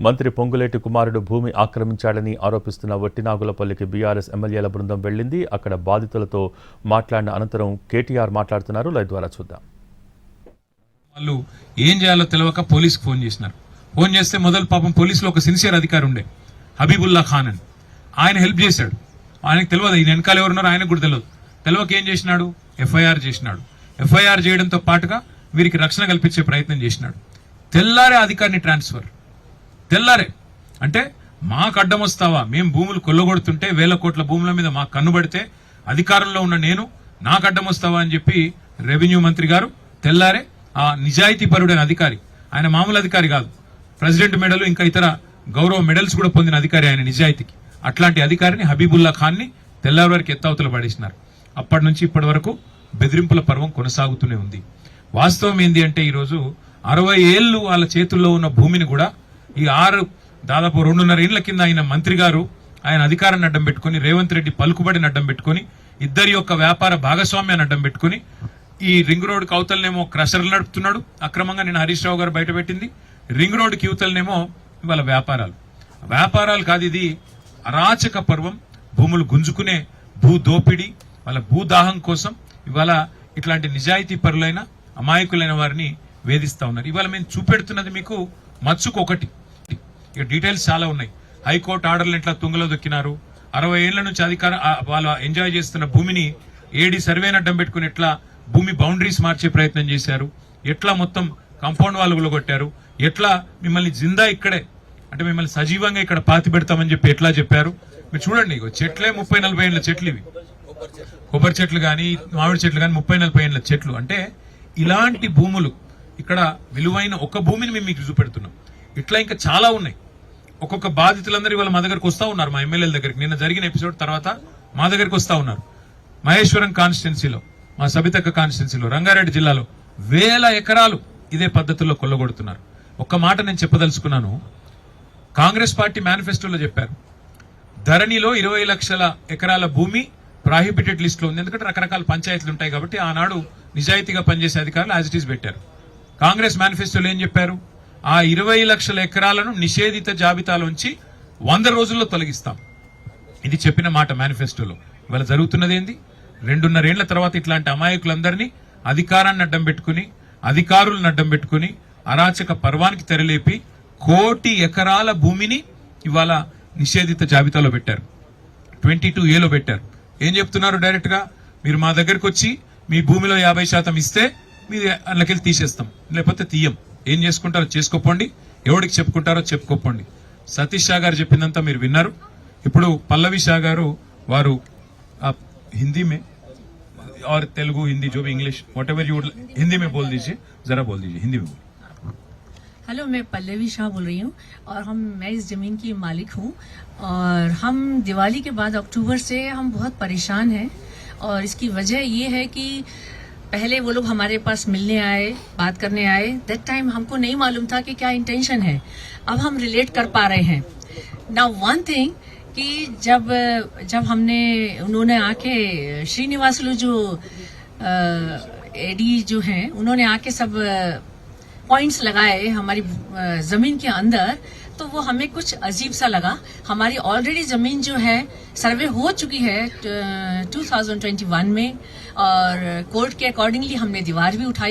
మంత్రి పొంగులేటి కుమారుడు భూమి ఆక్రమించాడని ఆరోపిస్తున్న వట్టినాగులపల్లికి బీఆర్ఎస్ ఎమ్మెల్యేల బృందం వెళ్లింది. అక్కడ బాధితులతో మాట్లాడిన అనంతరం కేటీఆర్ మాట్లాడుతున్నారు. లైవ్ ద్వారా చూద్దాం. వాళ్ళు ఏం చేయాలో తెలియక పోలీసుకు ఫోన్ చేసినారు. ఫోన్ చేస్తే మొదలు పాపం పోలీసులో ఒక సిన్సియర్ అధికారి ఉండే, హబీబుల్లా ఖాన్ అని. ఆయన హెల్ప్ చేశాడు. ఆయనకు తెలియదు ఈయన వెనకాల ఎవరున్నారో ఆయనకు కూడా తెలియదు. తెలియక ఏం చేసినాడు, ఎఫ్ఐఆర్ చేసినాడు. ఎఫ్ఐఆర్ చేయడంతో పాటుగా వీరికి రక్షణ కల్పించే ప్రయత్నం చేసినాడు. తెల్లారే అధికారిని ట్రాన్స్ఫర్, తెల్లారే. అంటే మాకు అడ్డం వస్తావా, మేము భూములు కొల్లగొడుతుంటే 1000 కోట్ల భూముల మీద మాకు కన్నుబడితే అధికారంలో ఉన్న నేను నాకు అడ్డం వస్తావా అని చెప్పి రెవెన్యూ మంత్రి గారు తెల్లారే ఆ నిజాయితీ పరుడైన అధికారి, ఆయన మామూలు అధికారి కాదు, ప్రెసిడెంట్ మెడల్ ఇంకా ఇతర గౌరవ మెడల్స్ కూడా పొందిన అధికారి ఆయన నిజాయితీకి. అట్లాంటి అధికారిని హబీబుల్లా ఖాన్ ని తెల్లారి వరకు ఎత్తావతలు పడేసినారు. అప్పటి నుంచి ఇప్పటి వరకు బెదిరింపుల పర్వం కొనసాగుతూనే ఉంది. వాస్తవం ఏంది అంటే ఈరోజు 60 ఏళ్లు వాళ్ళ చేతుల్లో ఉన్న భూమిని కూడా ఈ దాదాపు 2.5 ఏళ్ల కింద ఆయన మంత్రి గారు ఆయన అధికారాన్ని అడ్డం పెట్టుకుని, రేవంత్ రెడ్డి పలుకుబడిని అడ్డం పెట్టుకుని, ఇద్దరి యొక్క వ్యాపార భాగస్వామ్యాన్ని అడ్డం పెట్టుకుని ఈ రింగ్ రోడ్ కవతలనేమో క్రషర్లు నడుపుతున్నాడు అక్రమంగా. నేను హరీష్ రావు గారు బయట పెట్టింది రింగ్ రోడ్ కివతలనేమో ఇవాళ వ్యాపారాలు కాదు, ఇది అరాచక పర్వం. భూములు గుంజుకునే భూ దోపిడీ, వాళ్ళ భూదాహం కోసం ఇవాళ ఇట్లాంటి నిజాయితీ పరులైన అమాయకులైన వారిని వేధిస్తా ఉన్నారు. ఇవాళ మేము చూపెడుతున్నది మీకు మచ్చుకు ఒకటి, ఇక డీటెయిల్స్ చాలా ఉన్నాయి. హైకోర్టు ఆర్డర్లు ఎట్లా తుంగలో దొక్కినారు, 60 ఏళ్ల నుంచి అధికారం వాళ్ళు ఎంజాయ్ చేస్తున్న భూమిని ఏడి సర్వేని అడ్డం పెట్టుకుని ఎట్లా భూమి బౌండరీస్ మార్చే ప్రయత్నం చేశారు, ఎట్లా మొత్తం కాంపౌండ్ వాళ్ళు గులగొట్టారు, ఎట్లా మిమ్మల్ని జిందా ఇక్కడే అంటే మిమ్మల్ని సజీవంగా ఇక్కడ పాతి పెడతామని చెప్పి ఎట్లా చెప్పారు. మీరు చూడండి, చెట్లే 30-40 ఏళ్ల చెట్లు, ఇవి కొబ్బరి చెట్లు కానీ మామిడి చెట్లు కానీ 30-40 ఏళ్ల చెట్లు. అంటే ఇలాంటి భూములు ఇక్కడ విలువైన ఒక భూమిని మేము మీకు చూపెడుతున్నాం. ఇట్లా ఇంకా చాలా ఉన్నాయి. ఒక్కొక్క బాధితులందరూ ఇవాళ మా దగ్గరకు వస్తా ఉన్నారు, మా ఎమ్మెల్యేల దగ్గరికి. నిన్న జరిగిన ఎపిసోడ్ తర్వాత మా దగ్గరికి వస్తా ఉన్నారు. మహేశ్వరం కాన్స్టిట్యున్సీలో, మా సబితక్క కాన్స్టిట్యున్సీలో, రంగారెడ్డి జిల్లాలో 1000 ఎకరాలు ఇదే పద్ధతుల్లో కొల్లగొడుతున్నారు. ఒక్క మాట నేను చెప్పదలుచుకున్నాను. కాంగ్రెస్ పార్టీ మేనిఫెస్టోలో చెప్పారు, ధరణిలో 20 లక్షల ఎకరాల భూమి ప్రాహిబిటెడ్ లిస్ట్ లో ఉంది. ఎందుకంటే రకరకాల పంచాయతీలు ఉంటాయి కాబట్టి ఆనాడు నిజాయితీగా పనిచేసే అధికారులు యాజ్ ఇట్ ఈస్ పెట్టారు. కాంగ్రెస్ మేనిఫెస్టోలో ఏం చెప్పారు, ఆ 20 లక్షల ఎకరాలను నిషేధిత జాబితాలోంచి 100 రోజుల్లో తొలగిస్తాం. ఇది చెప్పిన మాట మేనిఫెస్టోలో. ఇవాళ జరుగుతున్నది ఏంది, 2.5 ఏళ్ల తర్వాత ఇట్లాంటి అమాయకులందరినీ అధికారాన్ని అడ్డం పెట్టుకుని, అధికారులను అడ్డం పెట్టుకుని అరాచక పర్వానికి తెరలేపి 1 కోటి ఎకరాల భూమిని ఇవాళ నిషేధిత జాబితాలో పెట్టారు. 22A లో పెట్టారు. ఏం చెప్తున్నారు, డైరెక్ట్ గా మీరు మా దగ్గరకు వచ్చి మీ భూమిలో 50% ఇస్తే మీరు అందులోకెళ్ళి తీసేస్తాం, లేకపోతే తీయం. ఏం చేసుకుంటారో చేసుకోపోండి, ఎవరికి చెప్పుకుంటారో చెప్పుకోపోండి. సతీష్ షా గారు చెప్పిందంతా మీరు విన్నారు. ఇప్పుడు పల్లవి షా గారు వారు हिंदी में और तेलुगु हिंदी जो भी इंग्लिश व्हाटएवर यू हिंदी में बोल दीजिए, जरा बोल दीजिए हिंदी में बोल। हेलो, मैं पल्लवी शाह बोल रही हूँ और मैं इस जमीन की मालिक हूँ और हम दिवाली के बाद अक्टूबर से हम बहुत परेशान हैं और इसकी वजह ये है कि पहले वो लोग हमारे पास मिलने आए, बात करने आए. दैट टाइम हमको नहीं मालूम था कि क्या इंटेंशन है. अब हम रिलेट कर पा रहे हैं. नाउ वन थिंग कि जब उन्होंने आके श्रीनिवासलू जो एडी जो हैं उन्होंने आके सब पॉइंट्स लगाए हमारी जमीन के अंदर, तो वो हमें कुछ अजीब सा लगा. हमारी ऑलरेडी जमीन जो है सर्वे हो चुकी है 2021 में और कोर्ट के अकॉर्डिंगली हमने दीवार भी उठाई.